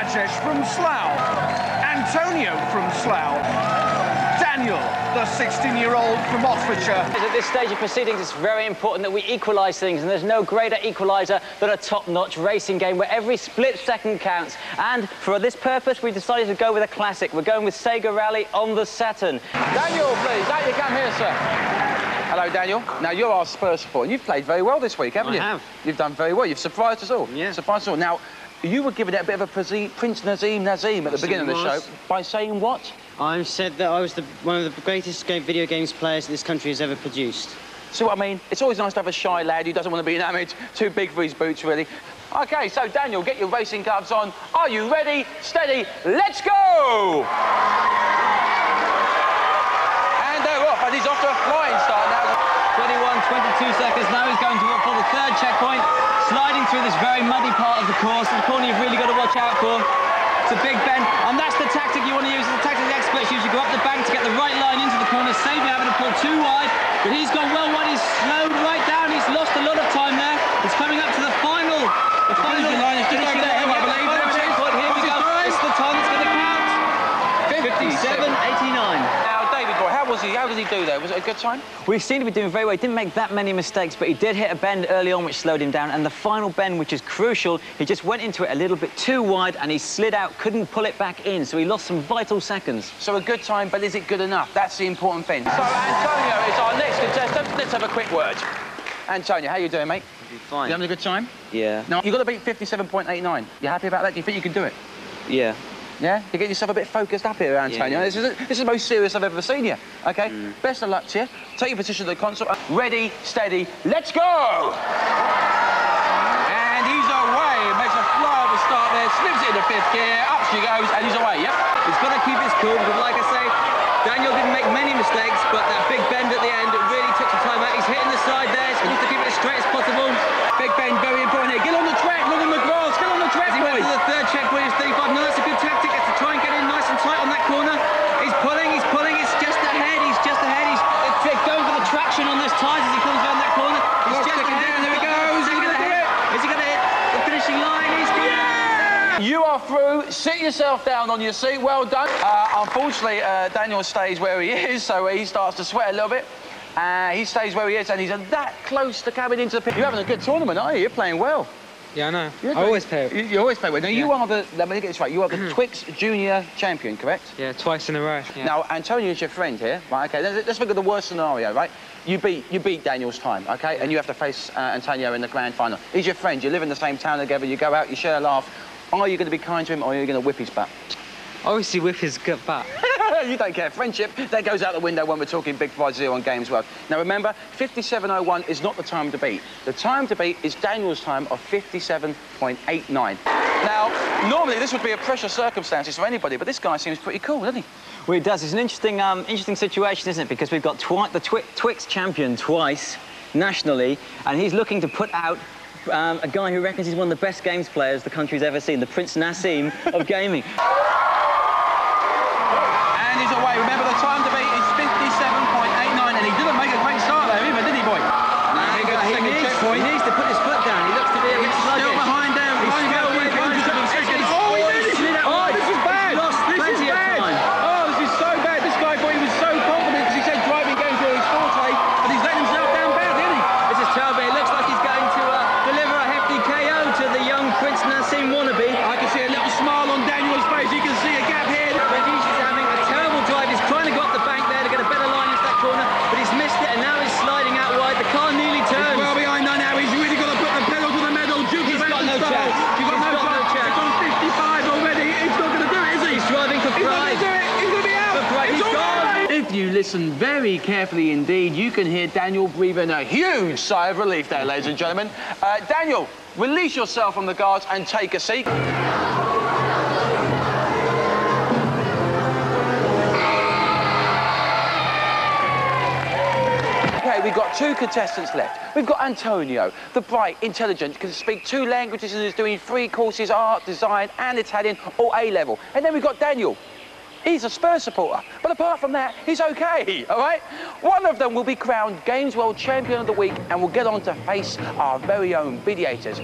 Rajesh from Slough, Antonio from Slough, Daniel, the 16-year-old from Oxfordshire. At this stage of proceedings, it's very important that we equalise things, and there's no greater equaliser than a top-notch racing game where every split second counts. And for this purpose, we decided to go with a classic. We're going with Sega Rally on the Saturn. Daniel, please, out you come here, sir. Hello, Daniel. Now, you're our Spurs supporter, and you've played very well this week, haven't you? I have. You've done very well. You've surprised us all. Yeah. Surprised us all. Now, you were giving it a bit of a Prince Nazim at the beginning of the show by saying what? I said that I was one of the greatest video games players that this country has ever produced. See what I mean? It's always nice to have a shy lad who doesn't want to be enamoured, too big for his boots, really. OK, so, Daniel, get your racing gloves on. Are you ready? Steady, let's go! And they're off, and he's off to a flying start now. 22 seconds now. He's going for the third checkpoint, sliding through this very muddy part of the course. The corner you've really got to watch out for. It's a big bend, and that's the tactic you want to use. It's the tactic the experts use. You go up the bank to get the right line into the corner, save you having to pull too wide. But he's gone well wide. He's slowed right down. He's lost a lot of time there. He's coming up to the final. The final line is just over there, I believe. Here we go. It's the time that's going to count. 57.89. How did he do there? Was it a good time? We seem to be doing very well. He didn't make that many mistakes, but he did hit a bend early on which slowed him down, and the final bend, which is crucial, he just went into it a little bit too wide and he slid out, couldn't pull it back in, so he lost some vital seconds. So a good time, but is it good enough? That's the important thing. So Antonio is our next contestant. Let's have a quick word. Antonio, how you doing, mate? Fine. You having a good time? Yeah. Now, you've got to beat 57.89. You happy about that? Do you think you can do it? Yeah. Yeah? You get yourself a bit focused up here, Antonio. Yeah. This is the most serious I've ever seen you, OK? Best of luck to you. Take your position at the console. Ready, steady, let's go! And he's away. Makes a flyover start there, slips it into fifth gear, up she goes, and he's away, yep. He's got to keep his cool, because like I say, Daniel didn't make many mistakes, but that big bend at the end, it really took some time out. He's hitting the side there, so he needs to keep it as straight as possible. Big bend, very important here. Get on the track, look on the grass, get on the track, He went boys. to the third checkpoint, he's 35. No, that's a good tactic. It's to try and get in nice and tight on that corner. He's pulling, it's just ahead, he's going for the traction on those tyres as he comes around that corner. He's just ahead. Down, there he goes. Is he going to do it? Is he going to hit the finishing line? He's got it. You are through. Sit yourself down on your seat. Well done. Unfortunately, Daniel stays where he is, so he starts to sweat a little bit. He stays where he is, and he's that close to coming into the pit. You're having a good tournament, aren't you? You're playing well. Yeah, I know. I always play. You always play well. Now, you are the... Let me get this right. You are the Twix Junior champion, correct? Yeah, twice in a row. Yeah. Now, Antonio's your friend here. Right, OK, let's look at the worst scenario, right? You beat Daniel's time, OK? Yeah. And you have to face Antonio in the grand final. He's your friend. You live in the same town together. You go out, you share a laugh. Are you going to be kind to him, or are you going to whip his butt? Obviously, whip his gut butt. You don't care. Friendship, that goes out the window when we're talking Big Prize Zero on GamesWorld. Now, remember, 57.01 is not the time to beat. The time to beat is Daniel's time of 57.89. Now, normally this would be a pressure circumstances for anybody, but this guy seems pretty cool, doesn't he? Well, it does. It's an interesting situation, isn't it? Because we've got the Twix champion twice, nationally, and he's looking to put out a guy who reckons he's one of the best games players the country's ever seen, the Prince Nazim of gaming. Remember, the time to beat is 57.89, and he didn't make a great start there either, did he, boy? He needs to put his foot down. He looks to be a bit sluggish. Still behind there. He's still away behind. This is bad. This is bad. Oh, this is so bad. This guy thought he was so confident because he said driving games were his forte, but he's letting himself down badly, isn't he? This is terrible. It looks like he's going to deliver a hefty KO to the young Prince Nazim wannabe. I can see a little smile on Daniel's face. You can see a gap here. He's having a terrible drive. He's trying to go up the bank there to get a better line into that corner, but he's missed it, and now he's sliding out wide. The car nearly turns. He's well behind there now. He's really got to put the pedal to the metal. He's got no chance. He's got no chance. It's on 55 already. He's not going to do it, is he? He's driving for pride. He's not going to do it. He's going to be out. For pride. He's gone. If you listen very carefully indeed, you can hear Daniel breathing a huge sigh of relief there, ladies and gentlemen. Daniel, release yourself from the guards and take a seat. Okay, we've got two contestants left. We've got Antonio, the bright, intelligent, can speak 2 languages and is doing 3 courses, art, design and Italian, all A-level. And then we've got Daniel. He's a Spurs supporter, but apart from that, he's okay, all right? One of them will be crowned GamesWorld Champion of the Week and will get on to face our very own Mediators.